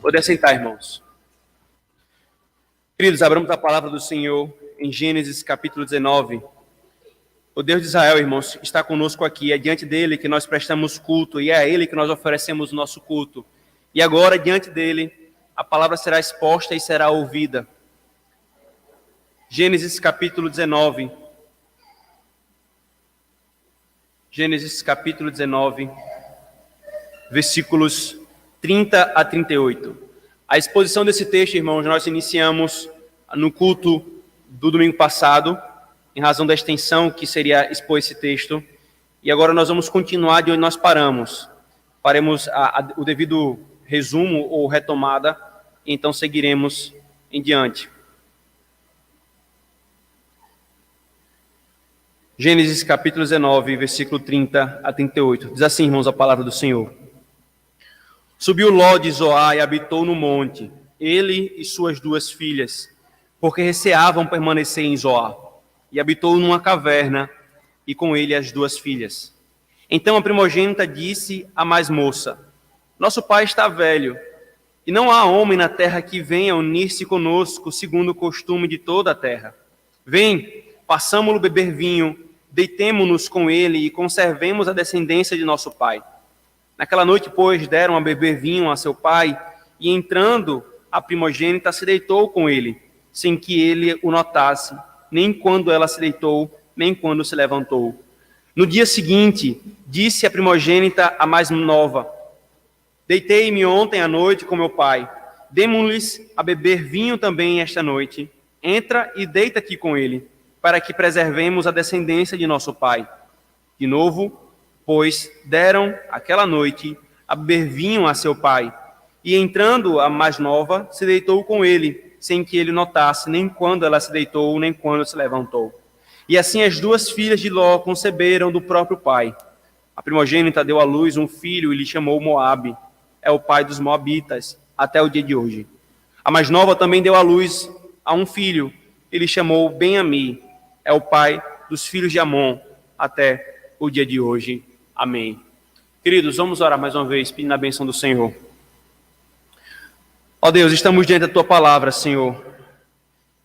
Pode assentar, irmãos. Queridos, abramos a palavra do Senhor em Gênesis capítulo 19. O Deus de Israel, irmãos, está conosco aqui. É diante dele que nós prestamos culto e é a ele que nós oferecemos o nosso culto. E agora, diante dele, a palavra será exposta e será ouvida. Gênesis capítulo 19. Gênesis capítulo 19, versículos 30 a 38. A exposição desse texto, irmãos, nós iniciamos no culto do domingo passado, em razão da extensão que seria expor esse texto. E agora nós vamos continuar de onde nós paramos. Faremos o devido resumo ou retomada, e então seguiremos em diante. Gênesis capítulo 19, versículo 30 a 38. Diz assim, irmãos, a palavra do Senhor. Subiu Ló de Zoar e habitou no monte, ele e suas duas filhas, porque receavam permanecer em Zoar. E habitou numa caverna, e com ele as duas filhas. Então a primogênita disse à mais moça: Nosso pai está velho, e não há homem na terra que venha unir-se conosco, segundo o costume de toda a terra. Vem, façamo-lo beber vinho, deitemo-nos com ele e conservemos a descendência de nosso pai. Naquela noite, pois, deram a beber vinho a seu pai, e entrando a primogênita se deitou com ele, sem que ele o notasse, nem quando ela se deitou, nem quando se levantou. No dia seguinte, disse a primogênita a mais nova: Deitei-me ontem à noite com meu pai, demo-lhes a beber vinho também esta noite. Entra e deita-te com ele, para que preservemos a descendência de nosso pai. De novo, pois deram aquela noite a beber vinho a seu pai, e entrando a mais nova, se deitou com ele, sem que ele notasse, nem quando ela se deitou, nem quando se levantou. E assim as duas filhas de Ló conceberam do próprio pai. A primogênita deu à luz um filho e lhe chamou Moabe, é o pai dos moabitas, até o dia de hoje. A mais nova também deu à luz a um filho, e lhe chamou Ben-Ami, é o pai dos filhos de Amon, até o dia de hoje. Amém. Queridos, vamos orar mais uma vez, pedindo a bênção do Senhor. Ó Deus, estamos diante da Tua palavra, Senhor.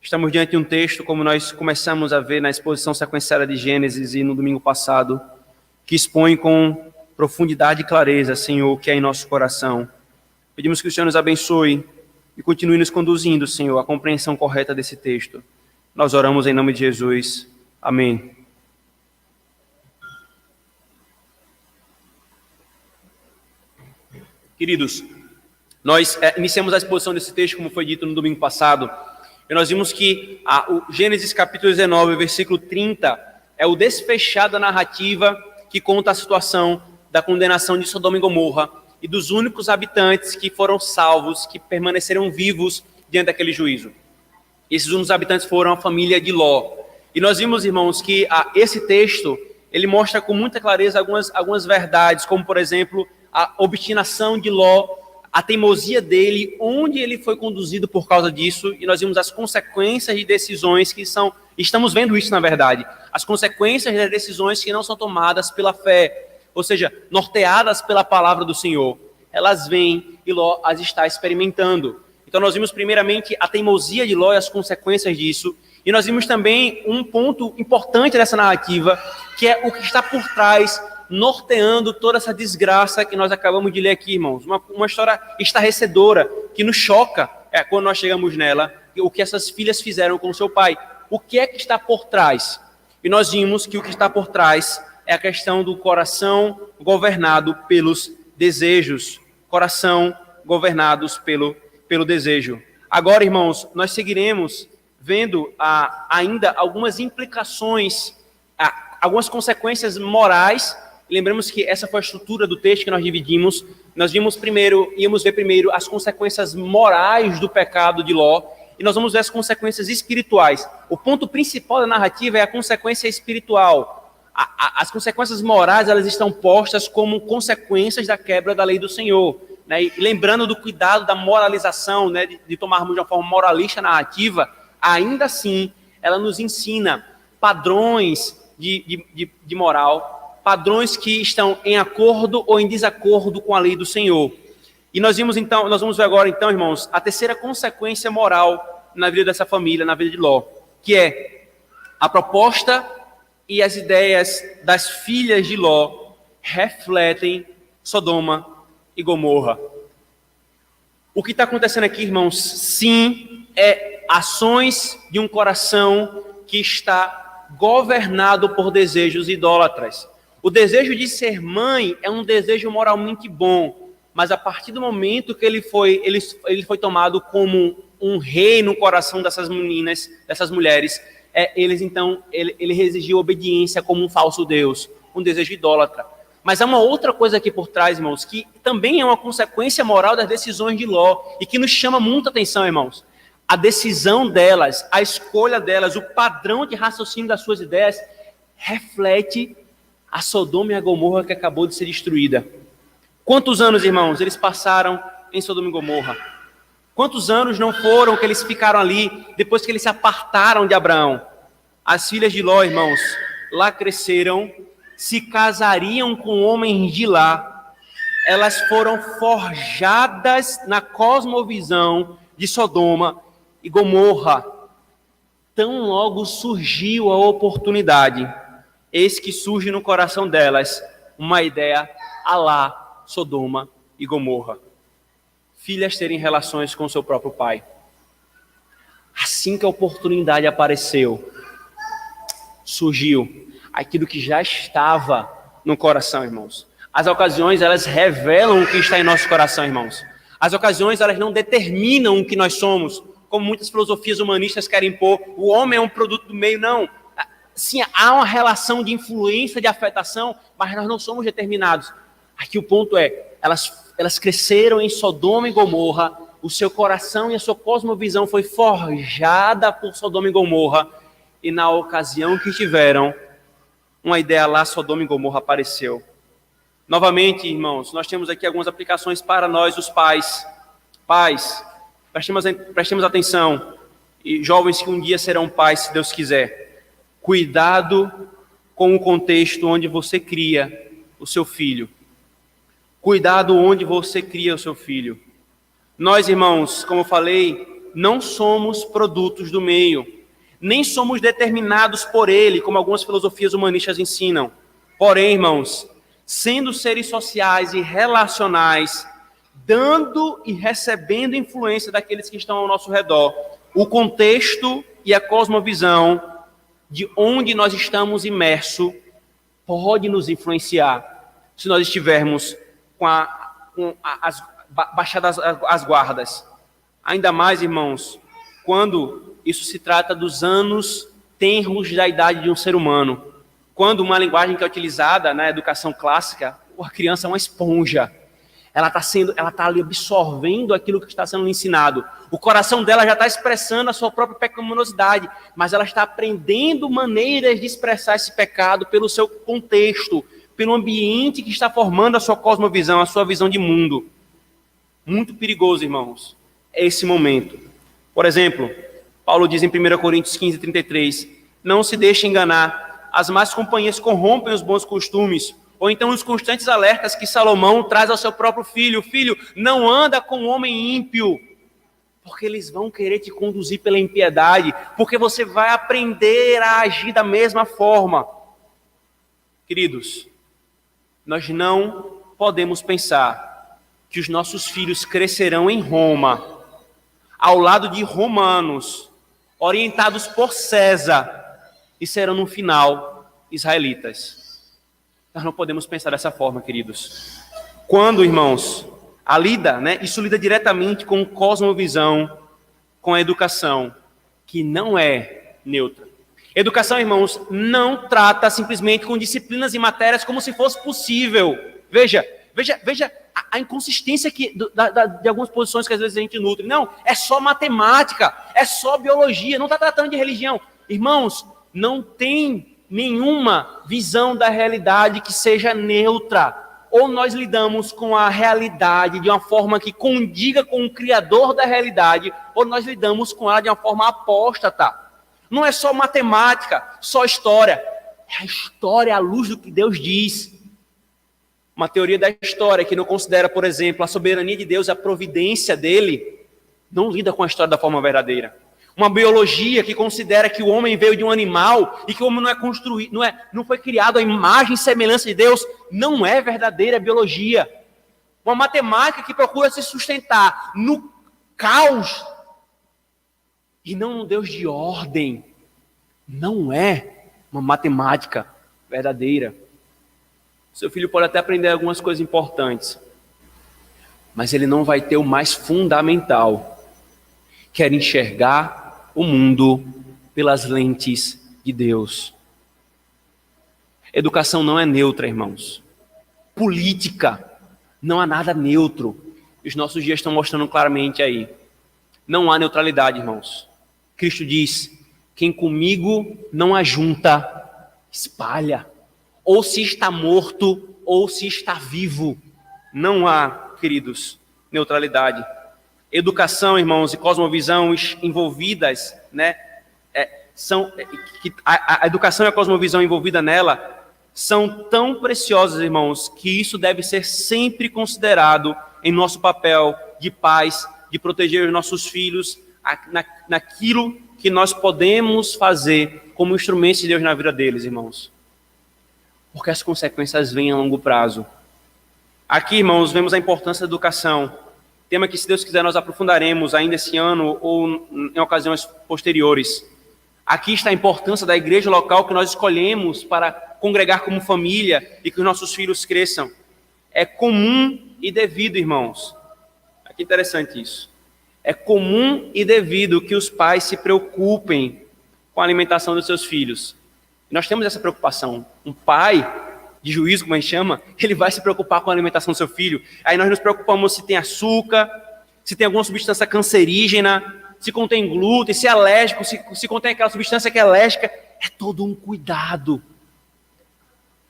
Estamos diante de um texto, como nós começamos a ver na exposição sequenciada de Gênesis e no domingo passado, que expõe com profundidade e clareza, Senhor, o que é em nosso coração. Pedimos que o Senhor nos abençoe e continue nos conduzindo, Senhor, à compreensão correta desse texto. Nós oramos em nome de Jesus. Amém. Queridos, nós iniciamos a exposição desse texto, como foi dito no domingo passado, e nós vimos que o Gênesis capítulo 19, versículo 30, é o desfechar da narrativa que conta a situação da condenação de Sodoma e Gomorra e dos únicos habitantes que foram salvos, que permaneceram vivos diante daquele juízo. Esses únicos habitantes foram a família de Ló. E nós vimos, irmãos, que esse texto, ele mostra com muita clareza algumas verdades, como, por exemplo, a obstinação de Ló, a teimosia dele, onde ele foi conduzido por causa disso, e nós vimos as consequências de decisões que estamos vendo isso na verdade, as consequências das decisões que não são tomadas pela fé, ou seja, norteadas pela palavra do Senhor. Elas vêm e Ló as está experimentando. Então nós vimos primeiramente a teimosia de Ló e as consequências disso, e nós vimos também um ponto importante dessa narrativa, que é o que está por trás, norteando toda essa desgraça que nós acabamos de ler aqui, irmãos. Uma história estarrecedora, que nos choca quando nós chegamos nela, o que essas filhas fizeram com seu pai. O que é que está por trás? E nós vimos que o que está por trás é a questão do coração governado pelos desejos. Coração governados pelo desejo. Agora, irmãos, nós seguiremos vendo ainda algumas implicações, algumas consequências morais. Lembramos que essa foi a estrutura do texto que nós dividimos. Nós íamos ver primeiro as consequências morais do pecado de Ló, e nós vamos ver as consequências espirituais. O ponto principal da narrativa é a consequência espiritual. As consequências morais, elas estão postas como consequências da quebra da lei do Senhor, né? E lembrando do cuidado da moralização, né? de tomarmos de uma forma moralista a narrativa, ainda assim, ela nos ensina padrões de moral, padrões que estão em acordo ou em desacordo com a lei do Senhor. E nós vamos ver agora, então, irmãos, a terceira consequência moral na vida dessa família, na vida de Ló, que é a proposta e as ideias das filhas de Ló refletem Sodoma e Gomorra. O que está acontecendo aqui, irmãos, sim, é ações de um coração que está governado por desejos idólatras. O desejo de ser mãe é um desejo moralmente bom, mas a partir do momento que ele foi tomado como um rei no coração dessas meninas, dessas mulheres, ele exigiu obediência como um falso Deus, um desejo idólatra. Mas há uma outra coisa aqui por trás, irmãos, que também é uma consequência moral das decisões de Ló e que nos chama muita atenção, irmãos. A decisão delas, a escolha delas, o padrão de raciocínio das suas ideias reflete a Sodoma e a Gomorra que acabou de ser destruída. Quantos anos, irmãos, eles passaram em Sodoma e Gomorra? Quantos anos não foram que eles ficaram ali depois que eles se apartaram de Abraão? As filhas de Ló, irmãos, lá cresceram, se casariam com homens de lá. Elas foram forjadas na cosmovisão de Sodoma e Gomorra. Tão logo surgiu a oportunidade, eis que surge no coração delas uma ideia à lá Sodoma e Gomorra. Filhas terem relações com seu próprio pai. Assim que a oportunidade apareceu, surgiu aquilo que já estava no coração, irmãos. As ocasiões, elas revelam o que está em nosso coração, irmãos. As ocasiões, elas não determinam o que nós somos, como muitas filosofias humanistas querem pôr. O homem é um produto do meio, não. Sim, há uma relação de influência, de afetação, mas nós não somos determinados. Aqui o ponto é, elas cresceram em Sodoma e Gomorra, o seu coração e a sua cosmovisão foi forjada por Sodoma e Gomorra, e na ocasião que tiveram, uma ideia lá, Sodoma e Gomorra apareceu. Novamente, irmãos, nós temos aqui algumas aplicações para nós, os pais. Pais, prestemos atenção, e jovens que um dia serão pais, se Deus quiser. Cuidado com o contexto onde você cria o seu filho. Cuidado onde você cria o seu filho. Nós, irmãos, como eu falei, não somos produtos do meio, nem somos determinados por ele, como algumas filosofias humanistas ensinam. Porém, irmãos, sendo seres sociais e relacionais, dando e recebendo influência daqueles que estão ao nosso redor, o contexto e a cosmovisão de onde nós estamos imersos pode nos influenciar se nós estivermos baixadas as guardas. Ainda mais, irmãos, quando isso se trata dos anos tenros da idade de um ser humano. Quando uma linguagem que é utilizada na educação clássica, a criança é uma esponja. Ela está ali absorvendo aquilo que está sendo ensinado. O coração dela já está expressando a sua própria pecaminosidade, mas ela está aprendendo maneiras de expressar esse pecado pelo seu contexto, pelo ambiente que está formando a sua cosmovisão, a sua visão de mundo. Muito perigoso, irmãos, é esse momento. Por exemplo, Paulo diz em 1 Coríntios 15, 33, não se deixe enganar, as más companhias corrompem os bons costumes, ou então os constantes alertas que Salomão traz ao seu próprio filho. Filho, não anda com um homem ímpio, porque eles vão querer te conduzir pela impiedade, porque você vai aprender a agir da mesma forma. Queridos, nós não podemos pensar que os nossos filhos crescerão em Roma, ao lado de romanos, orientados por César, e serão no final israelitas. Nós não podemos pensar dessa forma, queridos. Quando, irmãos, isso lida diretamente com cosmovisão, com a educação, que não é neutra. Educação, irmãos, não trata simplesmente com disciplinas e matérias como se fosse possível. Veja a inconsistência de algumas posições que às vezes a gente nutre. Não, é só matemática, é só biologia, não está tratando de religião. Irmãos, não tem nenhuma visão da realidade que seja neutra. Ou nós lidamos com a realidade de uma forma que condiga com o Criador da realidade, ou nós lidamos com ela de uma forma apóstata. Não é só matemática, só história. É a história à luz do que Deus diz. Uma teoria da história que não considera, por exemplo, a soberania de Deus, a providência dele, não lida com a história da forma verdadeira. Uma biologia que considera que o homem veio de um animal e que o homem não é construído, não foi criado à imagem e semelhança de Deus, não é verdadeira biologia. Uma matemática que procura se sustentar no caos e não no Deus de ordem, não é uma matemática verdadeira. Seu filho pode até aprender algumas coisas importantes, mas ele não vai ter o mais fundamental, que é enxergar o mundo pelas lentes de Deus. Educação não é neutra, irmãos. Política, não há nada neutro. Os nossos dias estão mostrando claramente aí. Não há neutralidade, irmãos. Cristo diz: quem comigo não ajunta, espalha. Ou se está morto, ou se está vivo. Não há, queridos, neutralidade. Educação, irmãos, e cosmovisão envolvidas, né? A educação e a cosmovisão envolvida nela são tão preciosas, irmãos, que isso deve ser sempre considerado em nosso papel de pais, de proteger os nossos filhos, naquilo que nós podemos fazer como instrumentos de Deus na vida deles, irmãos. Porque as consequências vêm a longo prazo. Aqui, irmãos, vemos a importância da educação. Tema que, se Deus quiser, nós aprofundaremos ainda esse ano ou em ocasiões posteriores. Aqui está a importância da igreja local que nós escolhemos para congregar como família e que os nossos filhos cresçam. É comum e devido, irmãos. Aqui é interessante isso. É comum e devido que os pais se preocupem com a alimentação dos seus filhos. Nós temos essa preocupação. Um pai de juízo, como a gente chama, ele vai se preocupar com a alimentação do seu filho. Aí nós nos preocupamos se tem açúcar, se tem alguma substância cancerígena, se contém glúten, se é alérgico, se contém aquela substância que é alérgica. É todo um cuidado.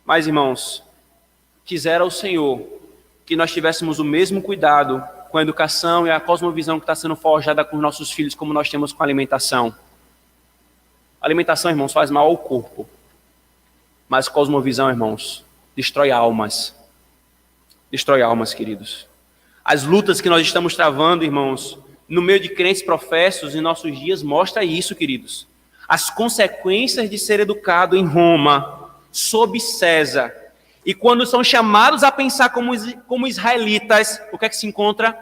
Mas, irmãos, quisera o Senhor que nós tivéssemos o mesmo cuidado com a educação e a cosmovisão que está sendo forjada com os nossos filhos, como nós temos com a alimentação. A alimentação, irmãos, faz mal ao corpo. Mas cosmovisão, irmãos, destrói almas. Destrói almas, queridos. As lutas que nós estamos travando, irmãos, no meio de crentes professos em nossos dias, mostra isso, queridos. As consequências de ser educado em Roma, sob César. E quando são chamados a pensar como israelitas, o que é que se encontra?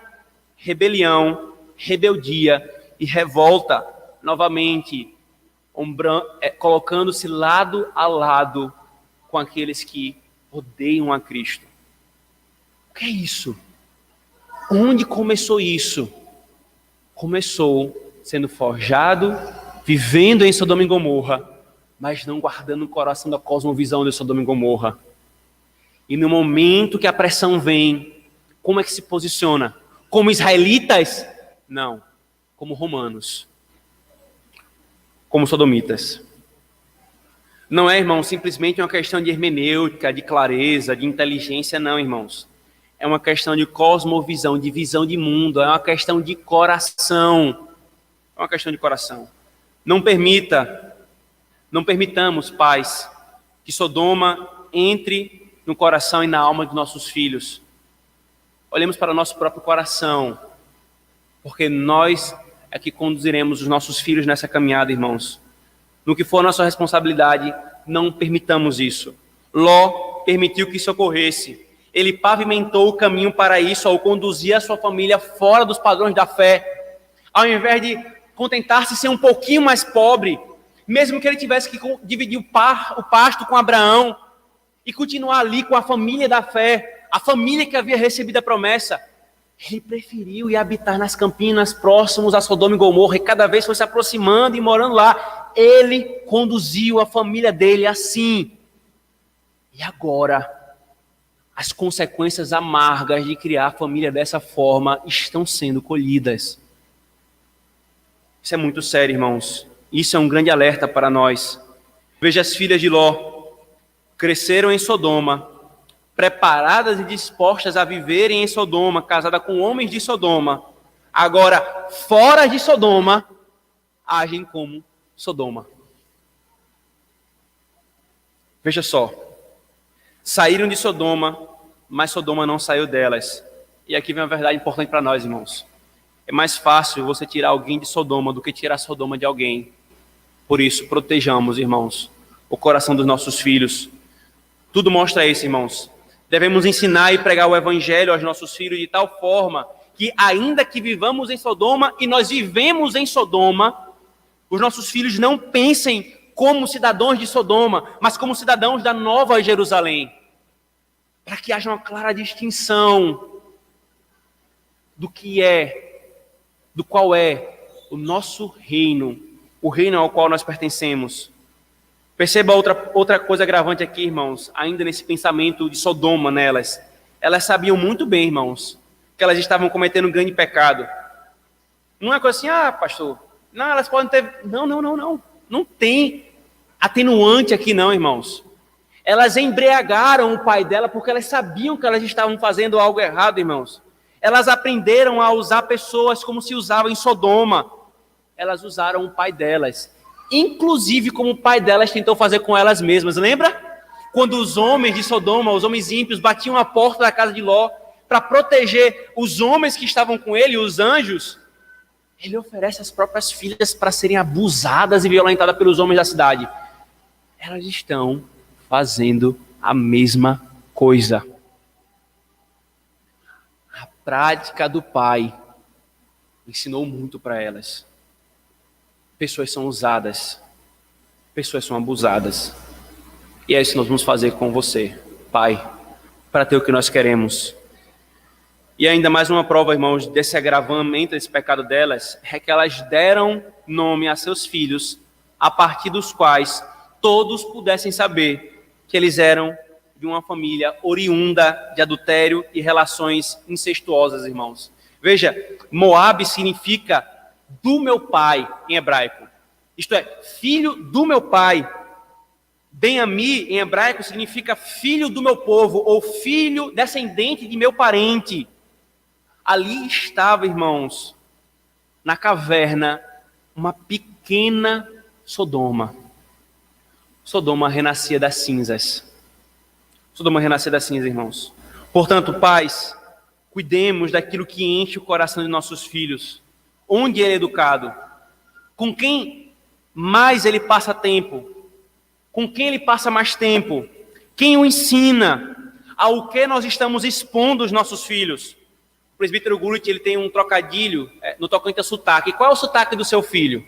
Rebelião, rebeldia e revolta, novamente, colocando-se lado a lado com aqueles que odeiam a Cristo. O que é isso? Onde começou isso? Começou sendo forjado, vivendo em Sodoma e Gomorra, mas não guardando o coração da cosmovisão de Sodoma e Gomorra. E no momento que a pressão vem, como é que se posiciona? Como israelitas? Não, como romanos. Como sodomitas. Não é, irmão, simplesmente uma questão de hermenêutica, de clareza, de inteligência, não, irmãos. É uma questão de cosmovisão, de visão de mundo, é uma questão de coração. É uma questão de coração. Não permitamos, pais, que Sodoma entre no coração e na alma de nossos filhos. Olhemos para o nosso próprio coração, porque nós é que conduziremos os nossos filhos nessa caminhada, irmãos. No que for nossa responsabilidade, não permitamos isso. Ló permitiu que isso ocorresse. Ele pavimentou o caminho para isso ao conduzir a sua família fora dos padrões da fé. Ao invés de contentar-se ser um pouquinho mais pobre, mesmo que ele tivesse que dividir o pasto com Abraão e continuar ali com a família da fé, a família que havia recebido a promessa, ele preferiu ir habitar nas campinas próximos a Sodoma e Gomorra, e cada vez foi se aproximando e morando lá. Ele conduziu a família dele assim. E agora, as consequências amargas de criar a família dessa forma estão sendo colhidas. Isso é muito sério, irmãos. Isso é um grande alerta para nós. Veja, as filhas de Ló cresceram em Sodoma, preparadas e dispostas a viverem em Sodoma, casada com homens de Sodoma. Agora, fora de Sodoma, agem como Sodoma. Veja só. Saíram de Sodoma, mas Sodoma não saiu delas. E aqui vem uma verdade importante para nós, irmãos. É mais fácil você tirar alguém de Sodoma do que tirar Sodoma de alguém. Por isso, protejamos, irmãos, o coração dos nossos filhos. Tudo mostra isso, irmãos. Devemos ensinar e pregar o evangelho aos nossos filhos de tal forma que, ainda que vivamos em Sodoma e nós vivemos em Sodoma, os nossos filhos não pensem como cidadãos de Sodoma, mas como cidadãos da Nova Jerusalém. Para que haja uma clara distinção do que é, do qual é o nosso reino, o reino ao qual nós pertencemos. Perceba outra coisa agravante aqui, irmãos, ainda nesse pensamento de Sodoma nelas. Elas sabiam muito bem, irmãos, que elas estavam cometendo um grande pecado. Não é coisa assim, pastor, não, elas podem ter... Não. Não tem atenuante aqui não, irmãos. Elas embriagaram o pai dela porque elas sabiam que elas estavam fazendo algo errado, irmãos. Elas aprenderam a usar pessoas como se usavam em Sodoma. Elas usaram o pai delas. Inclusive como o pai delas tentou fazer com elas mesmas. Lembra? Quando os homens de Sodoma, os homens ímpios, batiam a porta da casa de Ló para proteger os homens que estavam com ele, os anjos, ele oferece as próprias filhas para serem abusadas e violentadas pelos homens da cidade. Elas estão fazendo a mesma coisa. A prática do pai ensinou muito para elas. Pessoas são usadas, pessoas são abusadas. E é isso que nós vamos fazer com você, pai, para ter o que nós queremos. E ainda mais uma prova, irmãos, desse agravamento, desse pecado delas, é que elas deram nome a seus filhos, a partir dos quais todos pudessem saber que eles eram de uma família oriunda de adultério e relações incestuosas, irmãos. Veja, Moabe significa do meu pai em hebraico. Isto é, filho do meu pai. Ben-Ami em hebraico significa filho do meu povo ou filho descendente de meu parente. Ali estava, irmãos, na caverna, uma pequena Sodoma. Sodoma renascia das cinzas. Sodoma renascia das cinzas, irmãos. Portanto, pais, cuidemos daquilo que enche o coração de nossos filhos. Onde ele é educado? Com quem mais ele passa tempo? Com quem ele passa mais tempo? Quem o ensina? Ao que nós estamos expondo os nossos filhos? O presbítero Gullit, ele tem um trocadilho no tocante a sotaque. Qual é o sotaque do seu filho?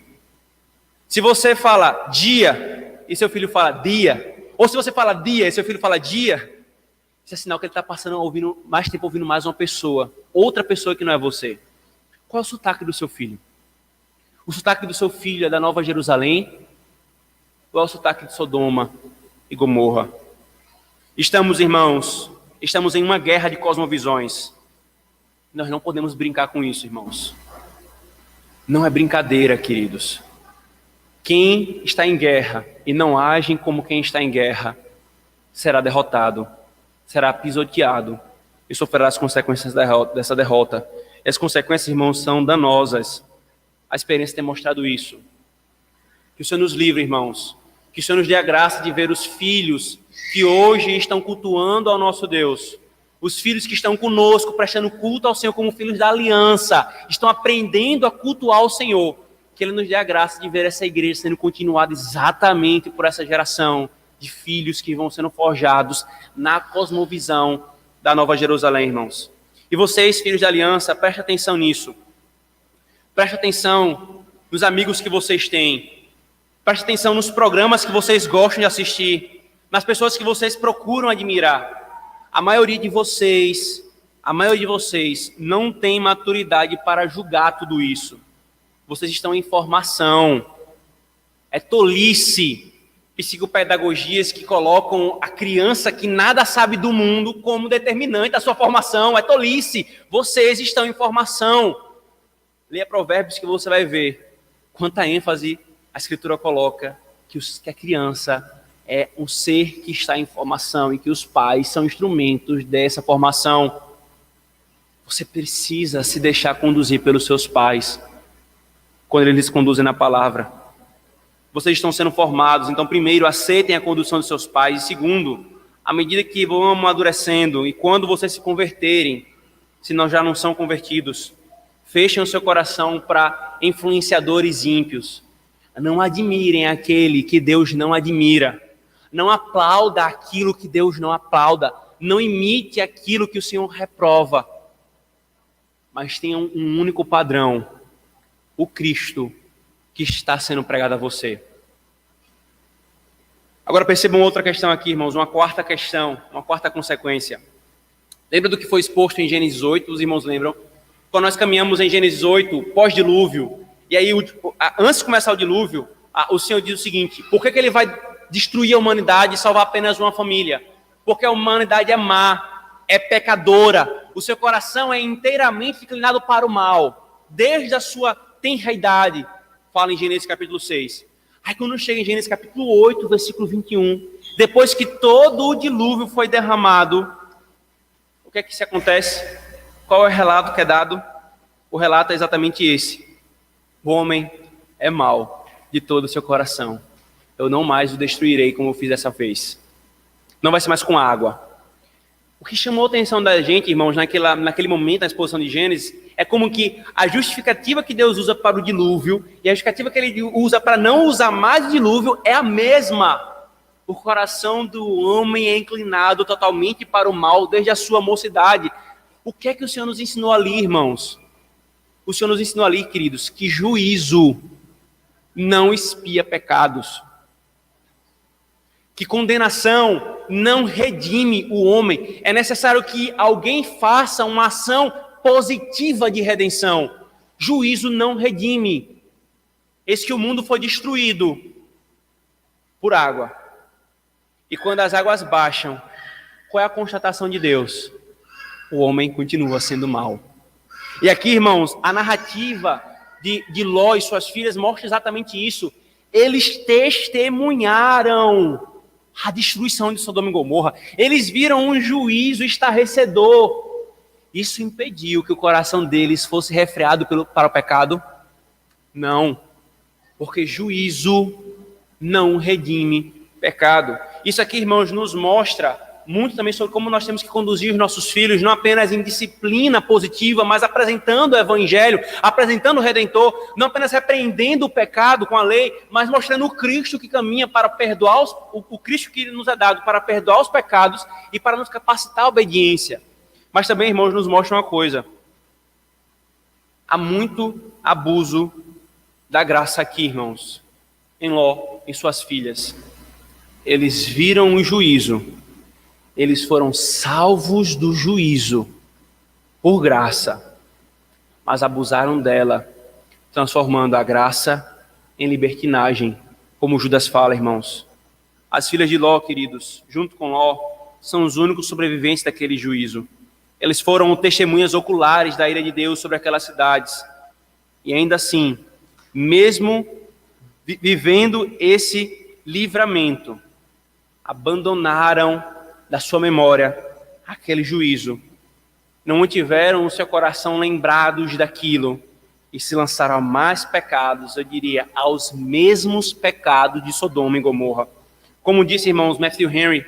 Se você fala dia e seu filho fala dia, ou se você fala dia e seu filho fala dia, isso é sinal que ele está passando mais tempo ouvindo mais uma pessoa, outra pessoa que não é você. Qual é o sotaque do seu filho? O sotaque do seu filho é da Nova Jerusalém? Ou é o sotaque de Sodoma e Gomorra? Estamos, irmãos, em uma guerra de cosmovisões. Nós não podemos brincar com isso, irmãos. Não é brincadeira, queridos. Quem está em guerra e não age como quem está em guerra será derrotado, será pisoteado e sofrerá as consequências dessa derrota. E as consequências, irmãos, são danosas. A experiência tem mostrado isso. Que o Senhor nos livre, irmãos. Que o Senhor nos dê a graça de ver os filhos que hoje estão cultuando ao nosso Deus. Os filhos que estão conosco, prestando culto ao Senhor como filhos da aliança. Estão aprendendo a cultuar o Senhor. Que Ele nos dê a graça de ver essa igreja sendo continuada exatamente por essa geração de filhos que vão sendo forjados na cosmovisão da Nova Jerusalém, irmãos. E vocês, filhos da aliança, prestem atenção nisso. Preste atenção nos amigos que vocês têm. Preste atenção nos programas que vocês gostam de assistir. Nas pessoas que vocês procuram admirar. A maioria de vocês não tem maturidade para julgar tudo isso. Vocês estão em formação. É tolice. Psicopedagogias que colocam a criança que nada sabe do mundo como determinante da sua formação. É tolice. Vocês estão em formação. Leia Provérbios que você vai ver quanta ênfase a Escritura coloca que a criança é um ser que está em formação e que os pais são instrumentos dessa formação. Você precisa se deixar conduzir pelos seus pais quando eles conduzem na palavra. Vocês estão sendo formados, então primeiro aceitem a condução de seus pais e segundo, à medida que vão amadurecendo e quando vocês se converterem, se não já não são convertidos, fechem o seu coração para influenciadores ímpios. Não admirem aquele que Deus não admira. Não aplauda aquilo que Deus não aplauda. Não imite aquilo que o Senhor reprova. Mas tenha um único padrão: o Cristo que está sendo pregado a você. Agora percebam outra questão aqui, irmãos, uma quarta questão, uma quarta consequência. Lembra do que foi exposto em Gênesis 8? Os irmãos lembram? Quando nós caminhamos em Gênesis 8, pós-dilúvio, e aí antes de começar o dilúvio, o Senhor diz o seguinte: por que ele vai destruir a humanidade e salvar apenas uma família? Porque a humanidade é má, é pecadora, o seu coração é inteiramente inclinado para o mal, desde a sua tenra idade, fala em Gênesis capítulo 6. Aí quando chega em Gênesis capítulo 8, versículo 21, depois que todo o dilúvio foi derramado, o que é que se acontece? Qual é o relato que é dado? O relato é exatamente esse: o homem é mau de todo o seu coração. Eu não mais o destruirei como eu fiz dessa vez. Não vai ser mais com água. O que chamou a atenção da gente, irmãos, naquele momento, na exposição de Gênesis, é como que a justificativa que Deus usa para o dilúvio e a justificativa que ele usa para não usar mais o dilúvio é a mesma. O coração do homem é inclinado totalmente para o mal desde a sua mocidade. O que é que o Senhor nos ensinou ali, irmãos? O Senhor nos ensinou ali, queridos, que juízo não expia pecados. Que condenação não redime o homem. É necessário que alguém faça uma ação positiva de redenção. Juízo não redime. Eis que o mundo foi destruído por água. E quando as águas baixam, qual é a constatação de Deus? O homem continua sendo mau. E aqui, irmãos, a narrativa de Ló e suas filhas mostra exatamente isso. Eles testemunharam a destruição de Sodoma e Gomorra. Eles viram um juízo estarrecedor. Isso impediu que o coração deles fosse refreado para o pecado? Não, porque juízo não redime pecado. Isso aqui, irmãos, nos mostra muito também sobre como nós temos que conduzir os nossos filhos, não apenas em disciplina positiva, mas apresentando o Evangelho, apresentando o Redentor, não apenas repreendendo o pecado com a lei, mas mostrando o Cristo que caminha para perdoar, o Cristo que nos é dado para perdoar os pecados e para nos capacitar à obediência. Mas também, irmãos, nos mostra uma coisa: há muito abuso da graça aqui, irmãos, em Ló, em suas filhas. Eles viram o juízo. Eles foram salvos do juízo por graça, mas abusaram dela, transformando a graça em libertinagem, como Judas fala, irmãos. As filhas de Ló, queridos, junto com Ló, são os únicos sobreviventes daquele juízo. Eles foram testemunhas oculares da ira de Deus sobre aquelas cidades. E ainda assim, mesmo vivendo esse livramento, abandonaram da sua memória aquele juízo. Não tiveram o seu coração lembrados daquilo e se lançaram a mais pecados, eu diria, aos mesmos pecados de Sodoma e Gomorra. Como disse, irmãos, Matthew Henry,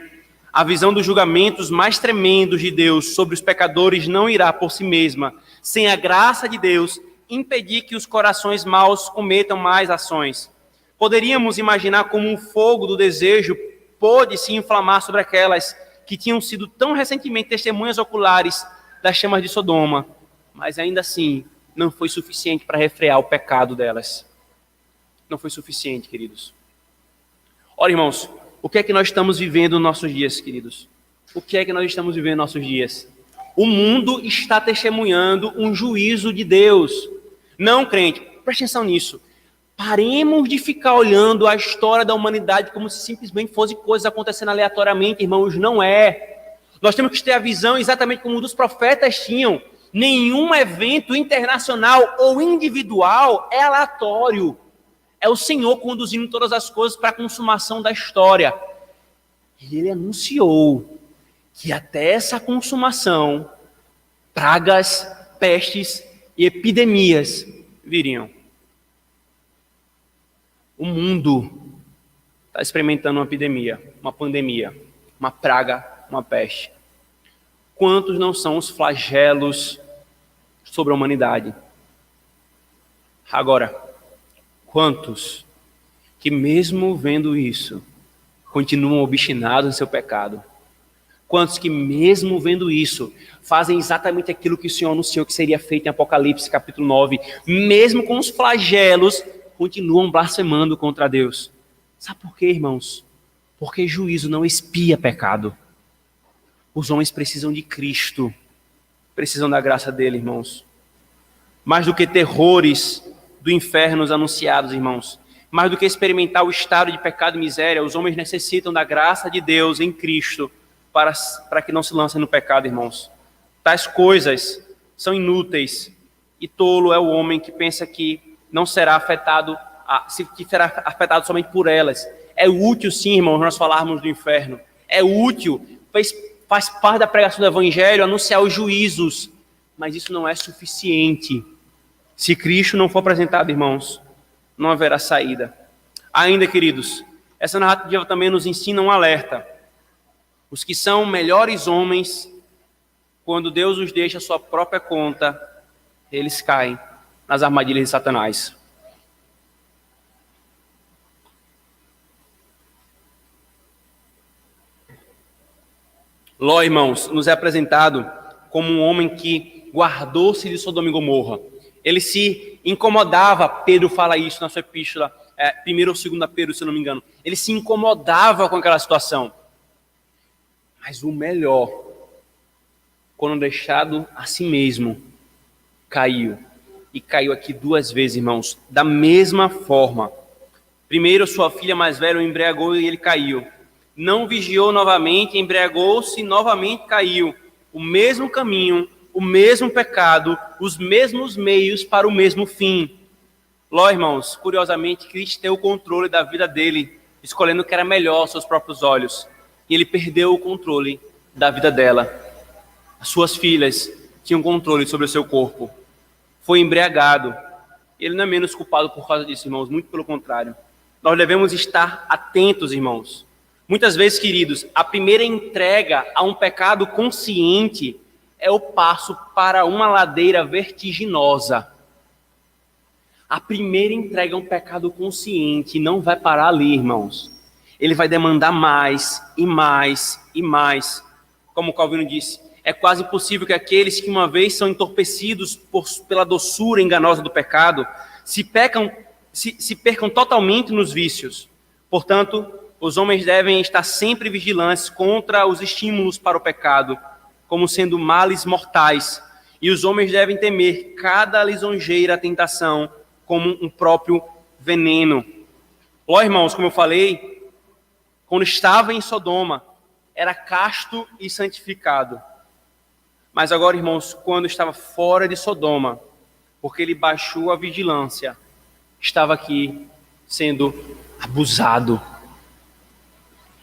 a visão dos julgamentos mais tremendos de Deus sobre os pecadores não irá por si mesma, sem a graça de Deus, impedir que os corações maus cometam mais ações. Poderíamos imaginar como um fogo do desejo pôde se inflamar sobre aquelas que tinham sido tão recentemente testemunhas oculares das chamas de Sodoma, mas ainda assim não foi suficiente para refrear o pecado delas. Não foi suficiente, queridos. Olha, irmãos, o que é que nós estamos vivendo nos nossos dias, queridos? O que é que nós estamos vivendo nos nossos dias? O mundo está testemunhando um juízo de Deus. Não, crente, preste atenção nisso. Paremos de ficar olhando a história da humanidade como se simplesmente fosse coisas acontecendo aleatoriamente, irmãos. Não é. Nós temos que ter a visão exatamente como os profetas tinham. Nenhum evento internacional ou individual é aleatório. É o Senhor conduzindo todas as coisas para a consumação da história. E Ele anunciou que até essa consumação, pragas, pestes e epidemias viriam. O mundo está experimentando uma epidemia, uma pandemia, uma praga uma peste. Quantos não são os flagelos sobre a humanidade? Agora, quantos que mesmo vendo isso, continuam obstinados em seu pecado? Quantos que mesmo vendo isso, fazem exatamente aquilo que o Senhor anunciou que seria feito em Apocalipse capítulo 9, mesmo com os flagelos, continuam blasfemando contra Deus? Sabe por quê, irmãos? Porque juízo não expia pecado. Os homens precisam de Cristo, precisam da graça dele, irmãos. Mais do que terrores do inferno anunciados, irmãos, mais do que experimentar o estado de pecado e miséria, os homens necessitam da graça de Deus em Cristo para que não se lancem no pecado, irmãos. Tais coisas são inúteis, e tolo é o homem que pensa que não será afetado, que será afetado somente por elas. É útil, sim, irmãos, nós falarmos do inferno. É útil, faz parte da pregação do Evangelho anunciar os juízos, mas isso não é suficiente. Se Cristo não for apresentado, irmãos, não haverá saída. Ainda, queridos, essa narrativa também nos ensina um alerta. Os que são melhores homens, quando Deus os deixa à sua própria conta, eles caem nas armadilhas de Satanás. Ló, irmãos, nos é apresentado como um homem que guardou-se de Sodoma e Gomorra. Ele se incomodava, Pedro fala isso na sua epístola, 1ª ou 2ª Pedro, se eu não me engano. Ele se incomodava com aquela situação. Mas o melhor, quando deixado a si mesmo, caiu. E caiu aqui 2 vezes, irmãos, da mesma forma. Primeiro, sua filha mais velha o embriagou e ele caiu. Não vigiou novamente, embriagou-se e novamente caiu. O mesmo caminho, o mesmo pecado, os mesmos meios para o mesmo fim. Ló, irmãos, curiosamente, Cristo tem o controle da vida dele, escolhendo o que era melhor aos seus próprios olhos. E ele perdeu o controle da vida dela. As suas filhas tinham controle sobre o seu corpo. Foi embriagado. Ele não é menos culpado por causa disso, irmãos, muito pelo contrário. Nós devemos estar atentos, irmãos. Muitas vezes, queridos, a primeira entrega a um pecado consciente é o passo para uma ladeira vertiginosa. A primeira entrega a um pecado consciente não vai parar ali, irmãos. Ele vai demandar mais e mais e mais. Como Calvino disse, é quase impossível que aqueles que uma vez são entorpecidos pela doçura enganosa do pecado se percam totalmente nos vícios. Portanto, os homens devem estar sempre vigilantes contra os estímulos para o pecado, como sendo males mortais. E os homens devem temer cada lisonjeira tentação como um próprio veneno. Ó, irmãos, como eu falei, quando estava em Sodoma, era casto e santificado. Mas agora, irmãos, quando estava fora de Sodoma, porque ele baixou a vigilância, estava aqui sendo abusado,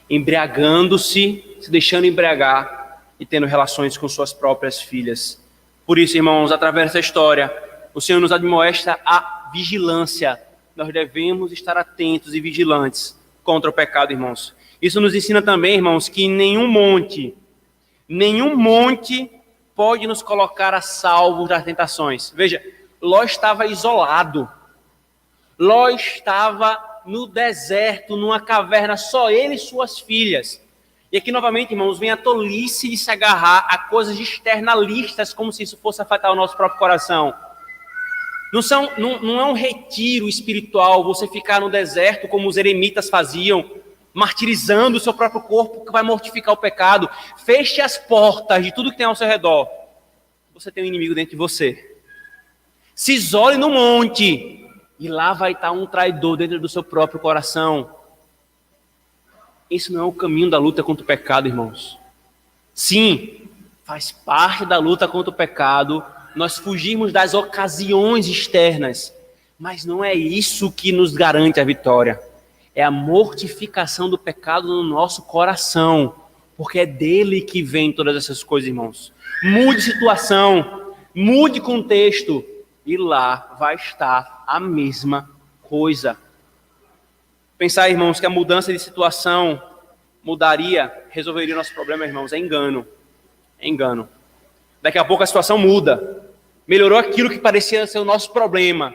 embriagando-se, se deixando embriagar e tendo relações com suas próprias filhas. Por isso, irmãos, através dessa história, o Senhor nos admoesta a vigilância. Nós devemos estar atentos e vigilantes contra o pecado, irmãos. Isso nos ensina também, irmãos, que nenhum monte pode nos colocar a salvo das tentações. Veja, Ló estava isolado. Ló estava no deserto, numa caverna, só ele e suas filhas. E aqui, novamente, irmãos, vem a tolice de se agarrar a coisas externalistas, como se isso fosse afetar o nosso próprio coração. Não é um retiro espiritual, você ficar no deserto, como os eremitas faziam, martirizando o seu próprio corpo, que vai mortificar o pecado. Feche as portas de tudo que tem ao seu redor. Você tem um inimigo dentro de você. Se isole no monte, e lá vai estar um traidor dentro do seu próprio coração. Isso não é o caminho da luta contra o pecado, irmãos. Sim, faz parte da luta contra o pecado nós fugirmos das ocasiões externas, mas não é isso que nos garante a vitória. É a mortificação do pecado no nosso coração, porque é dele que vem todas essas coisas, irmãos. Mude situação, mude contexto, e lá vai estar a mesma coisa. Pensar, irmãos, que a mudança de situação mudaria, resolveria o nosso problema, irmãos, é engano. É engano. Daqui a pouco a situação muda. Melhorou aquilo que parecia ser o nosso problema.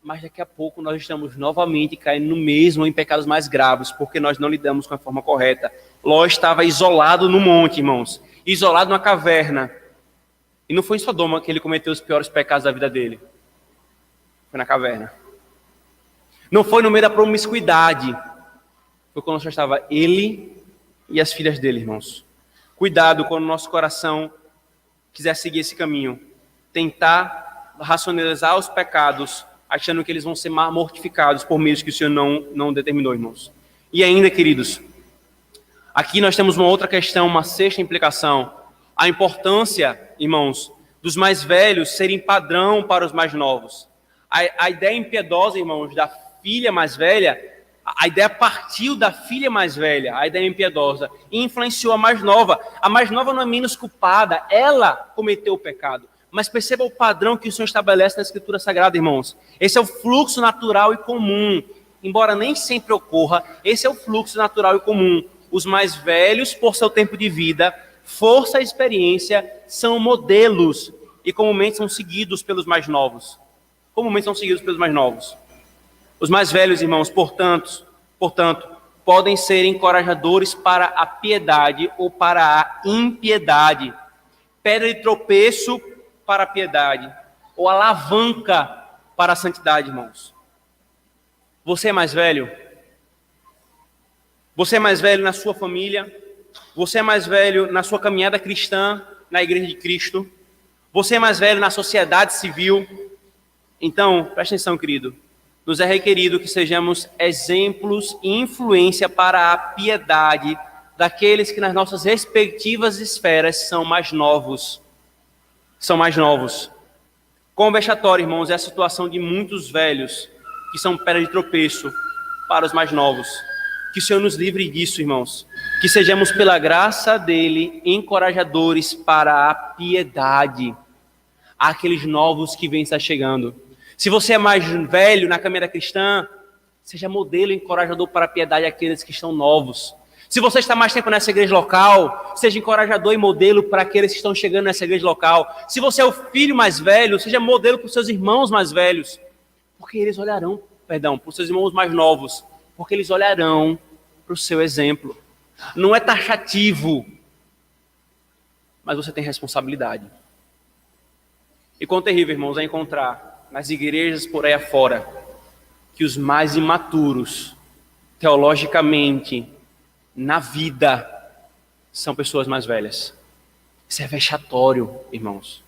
Mas daqui a pouco nós estamos novamente caindo no mesmo, em pecados mais graves, porque nós não lidamos com a forma correta. Ló estava isolado no monte, irmãos. Isolado numa caverna. E não foi em Sodoma que ele cometeu os piores pecados da vida dele. Foi na caverna. Não foi no meio da promiscuidade. Foi quando só estava ele e as filhas dele, irmãos. Cuidado quando o nosso coração quiser seguir esse caminho. Tentar racionalizar os pecados, achando que eles vão ser mortificados por meios que o Senhor não determinou, irmãos. E ainda, queridos, aqui nós temos uma outra questão, uma sexta implicação. A importância, irmãos, dos mais velhos serem padrão para os mais novos. A ideia impiedosa, irmãos, da filha mais velha, a ideia partiu da filha mais velha, a ideia impiedosa, e influenciou a mais nova. A mais nova não é menos culpada, ela cometeu o pecado. Mas perceba o padrão que o Senhor estabelece na Escritura Sagrada, irmãos. Esse é o fluxo natural e comum. Embora nem sempre ocorra, esse é o fluxo natural e comum. Os mais velhos, por seu tempo de vida, força e experiência, são modelos e comumente são seguidos pelos mais novos. Comumente são seguidos pelos mais novos. Os mais velhos, irmãos, portanto, podem ser encorajadores para a piedade ou para a impiedade. Pedra de tropeço para a piedade ou alavanca para a santidade, irmãos. Você é mais velho? Você é mais velho na sua família? Você é mais velho na sua caminhada cristã, na Igreja de Cristo? Você é mais velho na sociedade civil? Então, preste atenção, querido. Nos é requerido que sejamos exemplos e influência para a piedade daqueles que nas nossas respectivas esferas são mais novos. São mais novos. Quão vexatório, irmãos, é a situação de muitos velhos que são pedra de tropeço para os mais novos. Que o Senhor nos livre disso, irmãos. Que sejamos, pela graça dele, encorajadores para a piedade àqueles novos que vêm estar chegando. Se você é mais velho na caminhada cristã, seja modelo e encorajador para a piedade àqueles que estão novos. Se você está mais tempo nessa igreja local, seja encorajador e modelo para aqueles que estão chegando nessa igreja local. Se você é o filho mais velho, seja modelo para os seus irmãos mais velhos. Porque eles olharão, para os seus irmãos mais novos. Porque eles olharão para o seu exemplo. Não é taxativo, mas você tem responsabilidade. E quão terrível, irmãos, é encontrar nas igrejas por aí afora, que os mais imaturos, teologicamente, na vida, são pessoas mais velhas. Isso é vexatório, irmãos.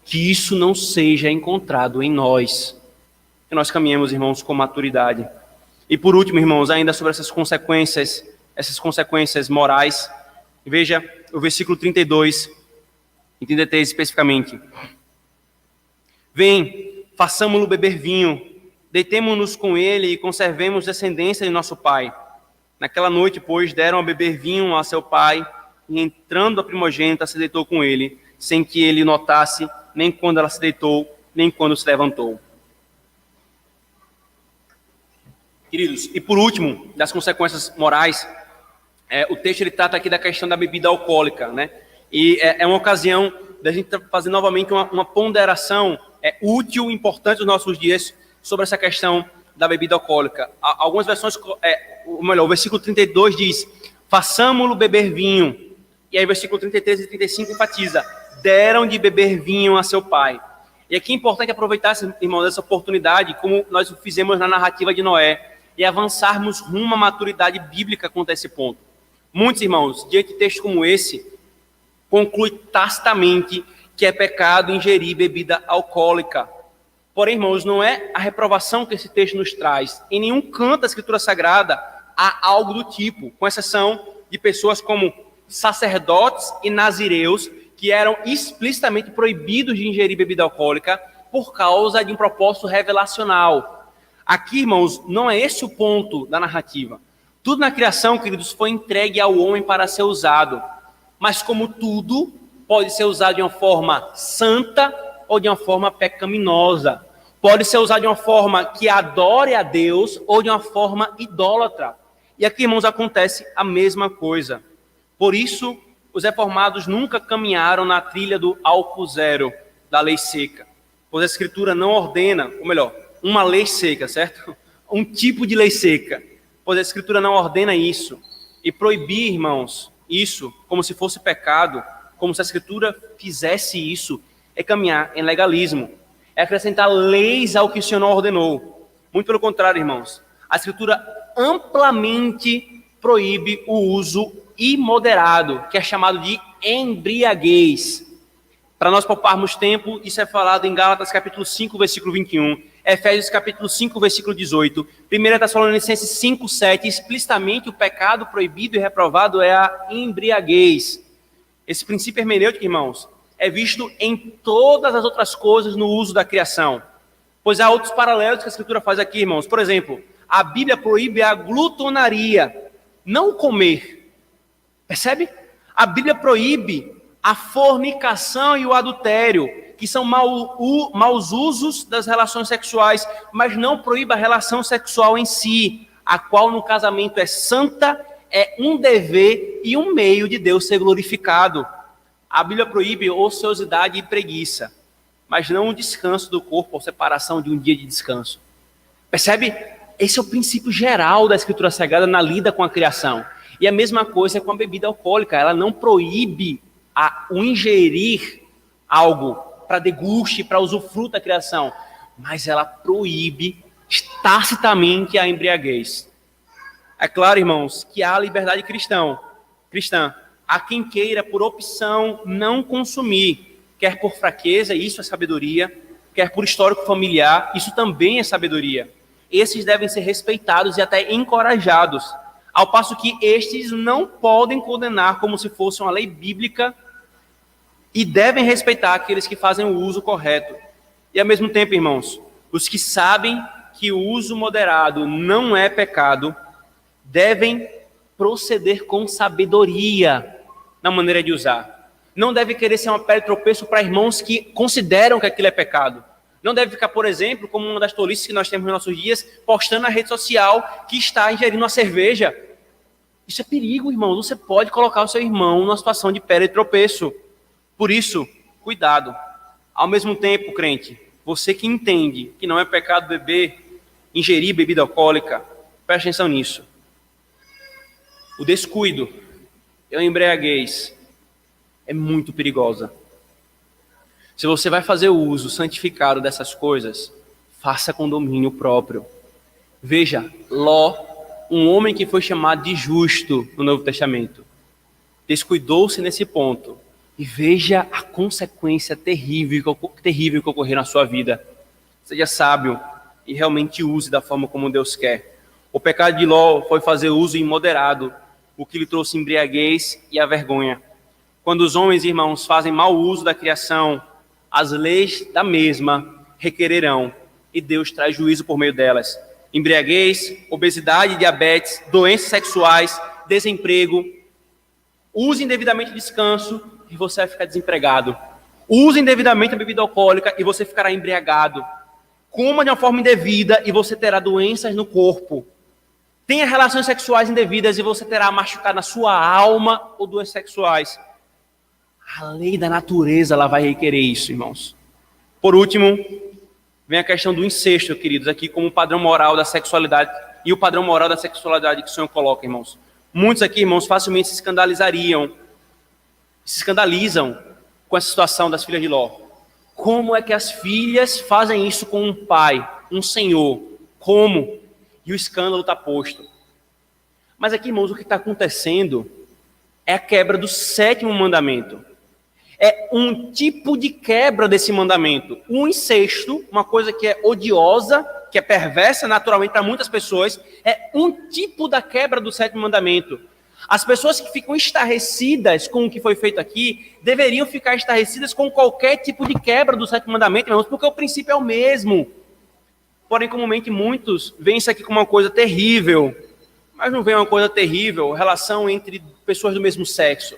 Que isso não seja encontrado em nós. Que nós caminhemos, irmãos, com maturidade. E por último, irmãos, ainda sobre essas consequências morais, veja o versículo 32 e 33 especificamente. Vem, façamo-lo beber vinho, deitemo-nos com ele e conservemos descendência de nosso pai. Naquela noite, pois, deram a beber vinho a seu pai, e entrando a primogênita, se deitou com ele, sem que ele notasse, nem quando ela se deitou, nem quando se levantou. Queridos, e por último, das consequências morais, o texto ele trata aqui da questão da bebida alcoólica, né? E é uma ocasião da gente fazer novamente uma ponderação útil, importante nos nossos dias sobre essa questão da bebida alcoólica. Algumas versões, o versículo 32 diz, façamo-lo beber vinho. E aí o versículo 33 e 35 enfatiza, deram de beber vinho a seu pai. E aqui é importante aproveitar, irmãos, essa oportunidade, como nós fizemos na narrativa de Noé, e avançarmos rumo à maturidade bíblica quanto a esse ponto. Muitos irmãos, diante de textos como esse, concluem tacitamente que é pecado ingerir bebida alcoólica. Porém, irmãos, não é a reprovação que esse texto nos traz. Em nenhum canto da Escritura Sagrada há algo do tipo, com exceção de pessoas como sacerdotes e nazireus, que eram explicitamente proibidos de ingerir bebida alcoólica por causa de um propósito revelacional. Aqui, irmãos, não é esse o ponto da narrativa. Tudo na criação, queridos, foi entregue ao homem para ser usado. Mas como tudo, pode ser usado de uma forma santa ou de uma forma pecaminosa. Pode ser usado de uma forma que adore a Deus ou de uma forma idólatra. E aqui, irmãos, acontece a mesma coisa. Por isso, os reformados nunca caminharam na trilha do álcool zero, da lei seca. Pois a Escritura não ordena, ou melhor, uma lei seca, certo? Um tipo de lei seca. Pois a Escritura não ordena isso. E proibir, irmãos, isso como se fosse pecado, como se a Escritura fizesse isso, é caminhar em legalismo. É acrescentar leis ao que o Senhor não ordenou. Muito pelo contrário, irmãos. A Escritura amplamente proíbe o uso imoderado, que é chamado de embriaguez. Para nós pouparmos tempo, isso é falado em Gálatas capítulo 5, versículo 21, Efésios capítulo 5, versículo 18, 1 Tessalonicenses 5, 7, explicitamente o pecado proibido e reprovado é a embriaguez. Esse princípio hermenêutico, irmãos, é visto em todas as outras coisas no uso da criação. Pois há outros paralelos que a Escritura faz aqui, irmãos. Por exemplo, a Bíblia proíbe a glutonaria, não comer. Percebe? A Bíblia proíbe a fornicação e o adultério, que são maus usos das relações sexuais, mas não proíbe a relação sexual em si, a qual no casamento é santa, é um dever e um meio de Deus ser glorificado. A Bíblia proíbe ociosidade e preguiça, mas não o descanso do corpo ou separação de um dia de descanso. Percebe? Esse é o princípio geral da Escritura Sagrada na lida com a criação. E a mesma coisa é com a bebida alcoólica. Ela não proíbe o ingerir algo para deguste, para usufruto da criação, mas ela proíbe tacitamente a embriaguez. É claro, irmãos, que há liberdade cristã. Há quem queira, por opção, não consumir, quer por fraqueza, isso é sabedoria, quer por histórico familiar, isso também é sabedoria. Esses devem ser respeitados e até encorajados, ao passo que estes não podem condenar como se fosse uma lei bíblica e devem respeitar aqueles que fazem o uso correto. E ao mesmo tempo, irmãos, os que sabem que o uso moderado não é pecado, devem proceder com sabedoria na maneira de usar. Não deve querer ser uma pedra de tropeço para irmãos que consideram que aquilo é pecado. Não deve ficar, por exemplo, como uma das tolices que nós temos nos nossos dias, postando na rede social que está ingerindo uma cerveja. Isso é perigo, irmão. Você pode colocar o seu irmão numa situação de pedra de tropeço. Por isso, cuidado. Ao mesmo tempo, crente, você que entende que não é pecado ingerir bebida alcoólica, preste atenção nisso. O descuido e a embriaguez é muito perigosa. Se você vai fazer o uso santificado dessas coisas, faça com domínio próprio. Veja, Ló, um homem que foi chamado de justo no Novo Testamento, descuidou-se nesse ponto. E veja a consequência terrível que ocorreu na sua vida. Seja sábio e realmente use da forma como Deus quer. O pecado de Ló foi fazer uso imoderado, o que lhe trouxe embriaguez e a vergonha. Quando os homens, irmãos, fazem mau uso da criação, as leis da mesma requererão, e Deus traz juízo por meio delas. Embriaguez, obesidade, diabetes, doenças sexuais, desemprego. Use indevidamente descanso e você vai ficar desempregado. Use indevidamente a bebida alcoólica e você ficará embriagado. Coma de uma forma indevida e você terá doenças no corpo. Tenha relações sexuais indevidas e você terá machucado na sua alma ou doenças sexuais. A lei da natureza ela vai requerer isso, irmãos. Por último, vem a questão do incesto, queridos, aqui como padrão moral da sexualidade e o padrão moral da sexualidade que o Senhor coloca, irmãos. Muitos aqui, irmãos, facilmente se escandalizam com essa situação das filhas de Ló. Como é que as filhas fazem isso com um pai, um senhor? Como? E o escândalo está posto. Mas aqui, irmãos, o que está acontecendo é a quebra do 7º mandamento. É um tipo de quebra desse mandamento. O incesto, uma coisa que é odiosa, que é perversa naturalmente para muitas pessoas, é um tipo da quebra do 7º mandamento. As pessoas que ficam estarrecidas com o que foi feito aqui, deveriam ficar estarrecidas com qualquer tipo de quebra do 7º mandamento, irmãos, porque o princípio é o mesmo. Porém, comumente, muitos veem isso aqui como uma coisa terrível. Mas não vê uma coisa terrível, relação entre pessoas do mesmo sexo.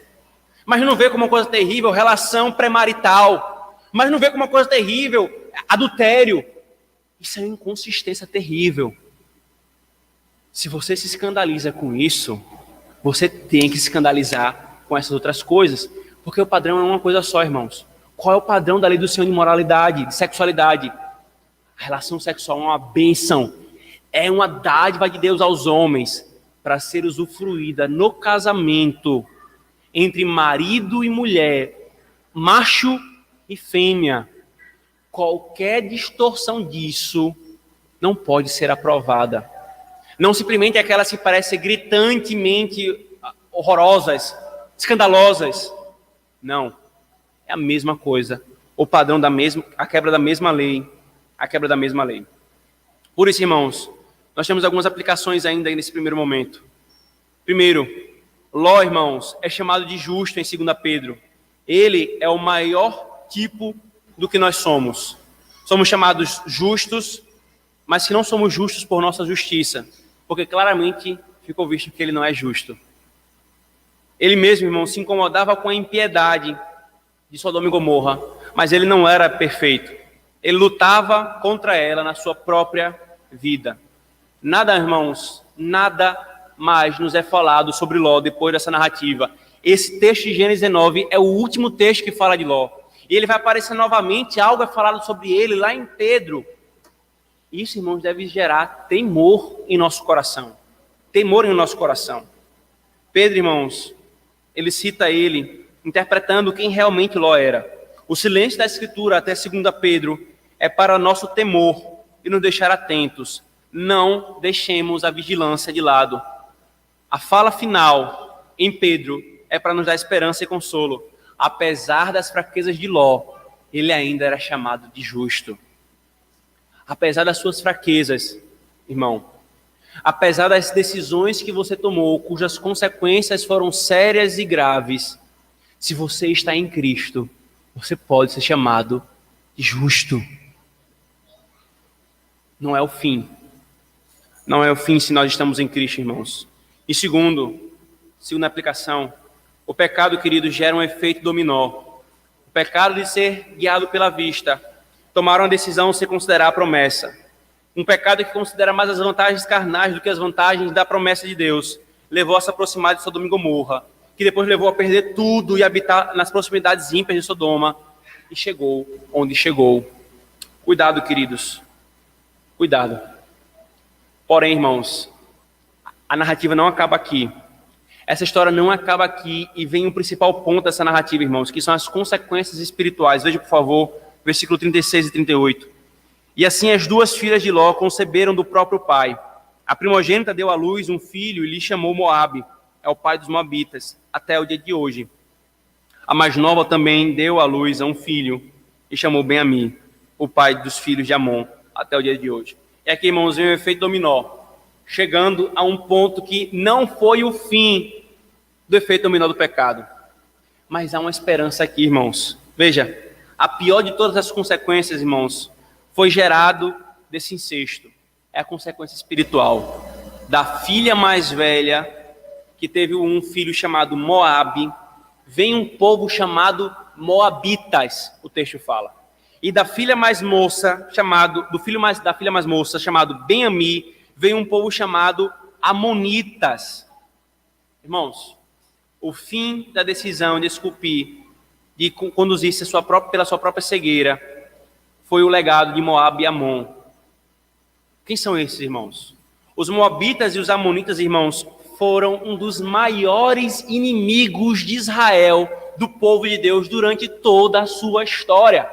Mas não vê como uma coisa terrível, relação pré-marital. Mas não vê como uma coisa terrível, adultério. Isso é uma inconsistência terrível. Se você se escandaliza com isso, você tem que se escandalizar com essas outras coisas, porque o padrão é uma coisa só, irmãos. Qual é o padrão da lei do Senhor de moralidade, de sexualidade? A relação sexual é uma bênção, é uma dádiva de Deus aos homens para ser usufruída no casamento entre marido e mulher, macho e fêmea. Qualquer distorção disso não pode ser aprovada. Não simplesmente aquelas que parecem gritantemente horrorosas, escandalosas. Não, é a mesma coisa. O padrão da mesma, a quebra da mesma lei, a quebra da mesma lei. Por isso, irmãos, nós temos algumas aplicações ainda nesse primeiro momento. Primeiro, Ló, irmãos, é chamado de justo em 2 Pedro. Ele é o maior tipo do que nós somos. Somos chamados justos, mas que não somos justos por nossa justiça, porque claramente ficou visto que ele não é justo. Ele mesmo, irmão, se incomodava com a impiedade de Sodoma e Gomorra, mas ele não era perfeito. Ele lutava contra ela na sua própria vida. Nada, irmãos, nada mais nos é falado sobre Ló depois dessa narrativa. Esse texto de Gênesis 19 é o último texto que fala de Ló. E ele vai aparecer novamente, algo é falado sobre ele lá em Pedro. Isso, irmãos, deve gerar temor em nosso coração. Temor em nosso coração. Pedro, irmãos, ele cita ele, interpretando quem realmente Ló era. O silêncio da Escritura até 2 Pedro é para nosso temor e nos deixar atentos. Não deixemos a vigilância de lado. A fala final em Pedro é para nos dar esperança e consolo. Apesar das fraquezas de Ló, ele ainda era chamado de justo. Apesar das suas fraquezas, irmão, apesar das decisões que você tomou, cujas consequências foram sérias e graves, se você está em Cristo, você pode ser chamado de justo. Não é o fim. Não é o fim se nós estamos em Cristo, irmãos. E segunda aplicação, o pecado, querido, gera um efeito dominó. O pecado de ser guiado pela vista, tomaram a decisão sem considerar a promessa. Um pecado que considera mais as vantagens carnais do que as vantagens da promessa de Deus, levou a se aproximar de Sodoma e Gomorra, que depois levou a perder tudo e habitar nas proximidades ímpias de Sodoma, e chegou onde chegou. Cuidado, queridos. Cuidado. Porém, irmãos, a narrativa não acaba aqui. Essa história não acaba aqui e vem o principal ponto dessa narrativa, irmãos, que são as consequências espirituais. Veja, por favor, versículo 36 e 38. E assim as duas filhas de Ló conceberam do próprio pai. A primogênita deu à luz um filho e lhe chamou Moabe, é o pai dos Moabitas, até o dia de hoje. A mais nova também deu à luz a um filho e chamou Ben-Ami, o pai dos filhos de Amon, até o dia de hoje. E aqui, irmãos, vem o efeito dominó, chegando a um ponto que não foi o fim do efeito dominó do pecado. Mas há uma esperança aqui, irmãos. Veja, a pior de todas as consequências, irmãos, foi gerado desse incesto. É a consequência espiritual da filha mais velha, que teve um filho chamado Moabe, vem um povo chamado Moabitas, o texto fala. E da filha mais moça, da filha mais moça, chamado Ben-Ami, vem um povo chamado Amonitas. Irmãos, o fim da decisão de esculpir, de conduzir-se pela sua própria cegueira, foi o legado de Moabe e Amon. Quem são esses, irmãos? Os Moabitas e os Amonitas, irmãos, foram um dos maiores inimigos de Israel, do povo de Deus, durante toda a sua história.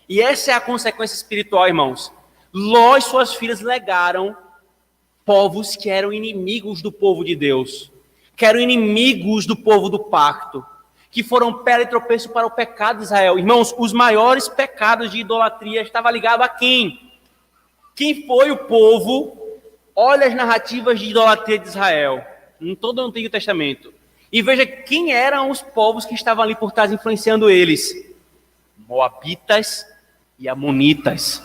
E essa é a consequência espiritual, irmãos. Ló e suas filhas legaram povos que eram inimigos do povo de Deus, que eram inimigos do povo do pacto, que foram pedra e tropeço para o pecado de Israel. Irmãos, os maiores pecados de idolatria estavam ligados a quem? Quem foi o povo? Olha as narrativas de idolatria de Israel, em todo o Antigo Testamento, e veja quem eram os povos que estavam ali por trás influenciando eles. Moabitas e Amonitas.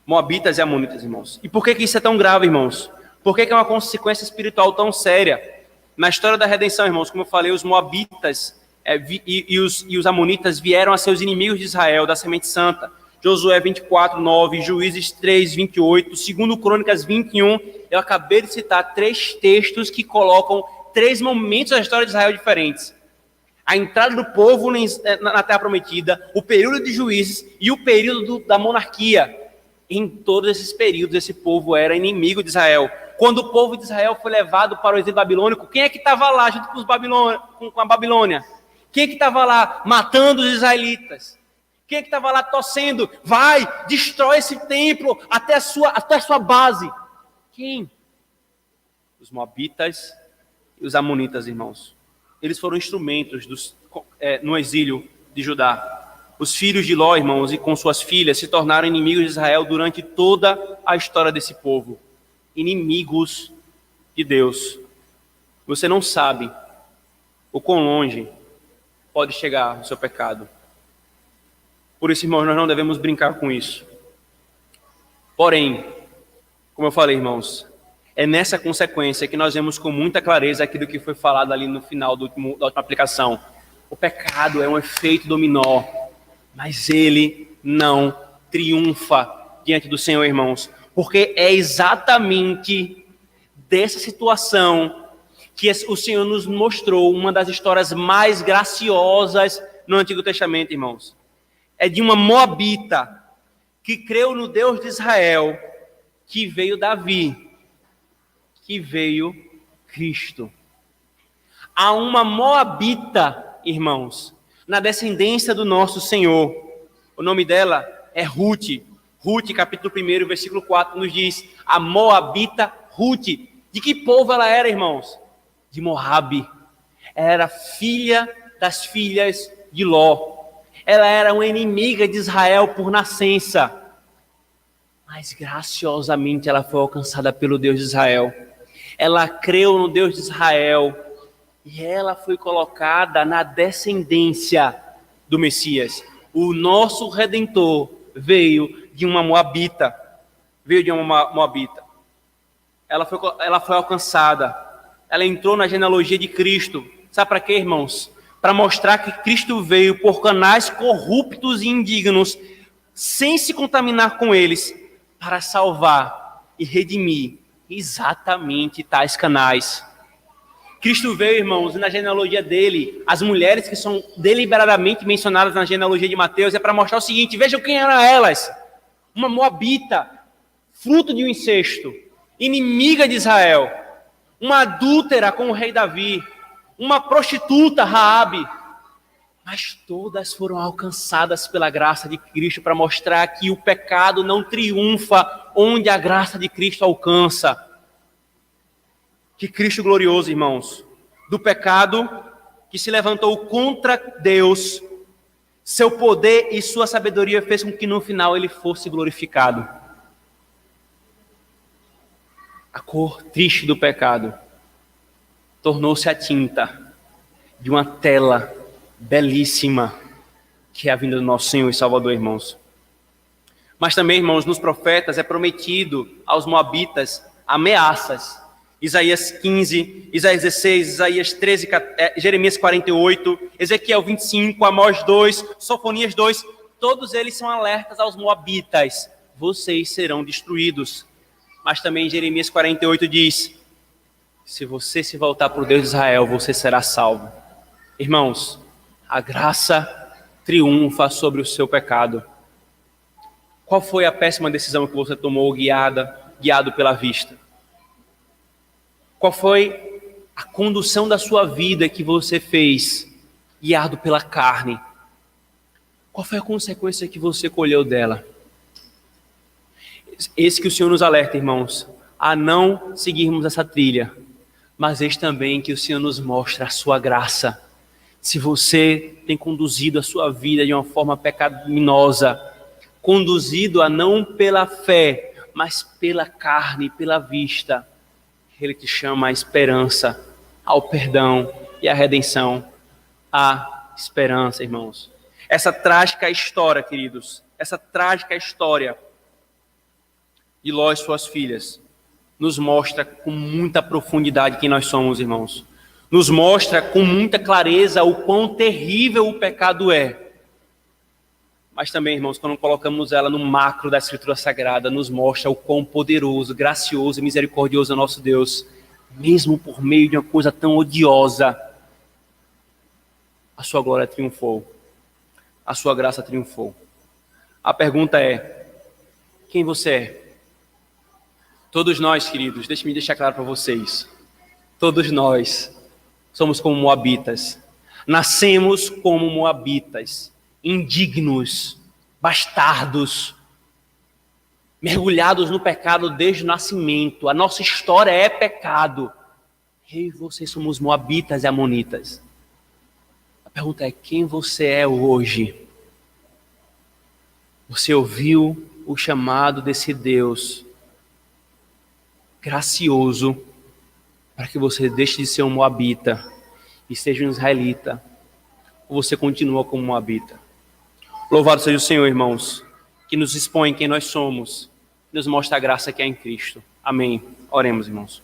Moabitas e Amonitas, irmãos. E por que isso é tão grave, irmãos? Por que é uma consequência espiritual tão séria? Na história da redenção, irmãos, como eu falei, os Moabitas e os Amonitas vieram a ser os inimigos de Israel, da semente santa. Josué 24, 9, Juízes 3, 28, 2 Crônicas 21 e eu acabei de citar 3 textos que colocam 3 momentos da história de Israel diferentes. A entrada do povo na Terra Prometida, o período de juízes e o período da monarquia. Em todos esses períodos, esse povo era inimigo de Israel. Quando o povo de Israel foi levado para o exílio babilônico, quem é que estava lá junto com a Babilônia? Quem é que estava lá matando os israelitas? Quem é que estava lá torcendo? Vai, destrói esse templo até a sua base. Quem? Os moabitas e os amonitas, irmãos. Eles foram instrumentos no exílio de Judá. Os filhos de Ló, irmãos, e com suas filhas, se tornaram inimigos de Israel durante toda a história desse povo. Inimigos de Deus. Você não sabe o quão longe pode chegar o seu pecado. Por isso, irmãos, nós não devemos brincar com isso. Porém, como eu falei, irmãos, é nessa consequência que nós vemos com muita clareza aquilo que foi falado ali no final da última aplicação. O pecado é um efeito dominó, mas ele não triunfa diante do Senhor, irmãos. Porque é exatamente dessa situação que o Senhor nos mostrou uma das histórias mais graciosas no Antigo Testamento, irmãos. É de uma moabita que creu no Deus de Israel, que veio Davi, que veio Cristo. Há uma moabita, irmãos, na descendência do nosso Senhor. O nome dela é Ruth. Ruth, capítulo 1, versículo 4, nos diz, a moabita Ruth. De que povo ela era, irmãos? De Moabe. Ela era filha das filhas de Ló. Ela era uma inimiga de Israel por nascença. Mas graciosamente ela foi alcançada pelo Deus de Israel. Ela creu no Deus de Israel. E ela foi colocada na descendência do Messias. O nosso Redentor veio de uma moabita. Ela foi alcançada. Ela entrou na genealogia de Cristo. Sabe para quê, irmãos? Para mostrar que Cristo veio por canais corruptos e indignos, sem se contaminar com eles, para salvar e redimir exatamente tais canais. Cristo veio, irmãos, e na genealogia dele, as mulheres que são deliberadamente mencionadas na genealogia de Mateus, é para mostrar o seguinte: vejam quem eram elas. Uma moabita, fruto de um incesto, inimiga de Israel, uma adúltera com o rei Davi, uma prostituta, Raabe, mas todas foram alcançadas pela graça de Cristo para mostrar que o pecado não triunfa onde a graça de Cristo alcança. Que Cristo glorioso, irmãos, do pecado que se levantou contra Deus, seu poder e sua sabedoria fez com que no final ele fosse glorificado. A cor triste do pecado tornou-se a tinta de uma tela belíssima, que é a vinda do nosso Senhor e Salvador, irmãos. Mas também, irmãos, nos profetas é prometido aos moabitas ameaças. Isaías 15, Isaías 16, Isaías 13, Jeremias 48, Ezequiel 25, Amós 2, Sofonias 2, todos eles são alertas aos moabitas: vocês serão destruídos. Mas também Jeremias 48 diz: se você se voltar para o Deus de Israel, você será salvo. Irmãos, a graça triunfa sobre o seu pecado. Qual foi a péssima decisão que você tomou guiado pela vista? Qual foi a condução da sua vida que você fez guiado pela carne? Qual foi a consequência que você colheu dela? Esse que o Senhor nos alerta, irmãos, a não seguirmos essa trilha, mas esse também que o Senhor nos mostra a sua graça. Se você tem conduzido a sua vida de uma forma pecaminosa, conduzido a não pela fé, mas pela carne, pela vista, Ele te chama à esperança, ao perdão e à redenção. A esperança, irmãos. Essa trágica história, queridos, essa trágica história de Ló e suas filhas, nos mostra com muita profundidade quem nós somos, irmãos. Nos mostra com muita clareza o quão terrível o pecado é. Mas também, irmãos, quando colocamos ela no macro da Escritura Sagrada, nos mostra o quão poderoso, gracioso e misericordioso é o nosso Deus, mesmo por meio de uma coisa tão odiosa. A sua glória triunfou, a sua graça triunfou. A pergunta é: quem você é? Todos nós, queridos, deixe-me deixar claro para vocês, todos nós somos como moabitas, nascemos como moabitas, indignos, bastardos, mergulhados no pecado desde o nascimento. A nossa história é pecado. Eu e você somos moabitas e amonitas. A pergunta é: quem você é hoje? Você ouviu o chamado desse Deus gracioso para que você deixe de ser um moabita e seja um israelita? Ou você continua como moabita? Louvado seja o Senhor, irmãos, que nos expõe quem nós somos, nos mostra a graça que é em Cristo. Amém. Oremos, irmãos.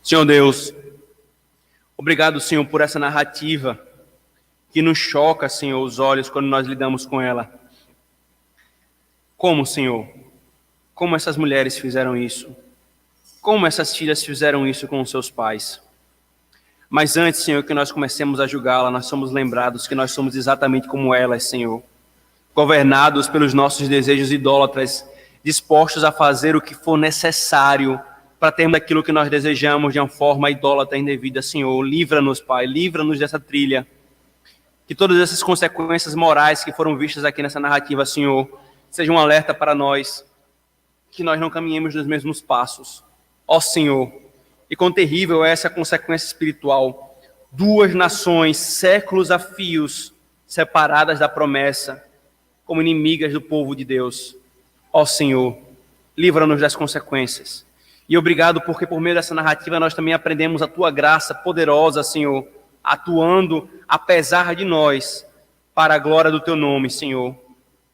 Senhor Deus, obrigado, Senhor, por essa narrativa que nos choca, Senhor, os olhos quando nós lidamos com ela. Como, Senhor? Como essas mulheres fizeram isso? Como essas filhas fizeram isso com os seus pais? Mas antes, Senhor, que nós comecemos a julgá-la, nós somos lembrados que nós somos exatamente como elas, Senhor. Governados pelos nossos desejos idólatras, dispostos a fazer o que for necessário para termos aquilo que nós desejamos de uma forma idólatra e indevida, Senhor. Livra-nos, Pai, livra-nos dessa trilha. Que todas essas consequências morais que foram vistas aqui nessa narrativa, Senhor, sejam um alerta para nós, que nós não caminhemos nos mesmos passos. Ó Senhor, e quão terrível é essa consequência espiritual. Duas nações, séculos a fios, separadas da promessa, como inimigas do povo de Deus. Ó Senhor, livra-nos das consequências. E obrigado porque por meio dessa narrativa nós também aprendemos a Tua graça poderosa, Senhor, atuando apesar de nós, para a glória do Teu nome, Senhor.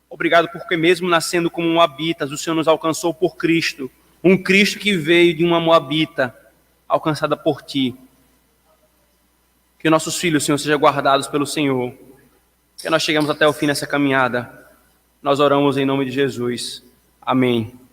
Obrigado porque mesmo nascendo como moabitas, o Senhor nos alcançou por Cristo, um Cristo que veio de uma moabita, alcançada por Ti. Que nossos filhos, Senhor, sejam guardados pelo Senhor. Que nós chegamos até o fim nessa caminhada. Nós oramos em nome de Jesus. Amém.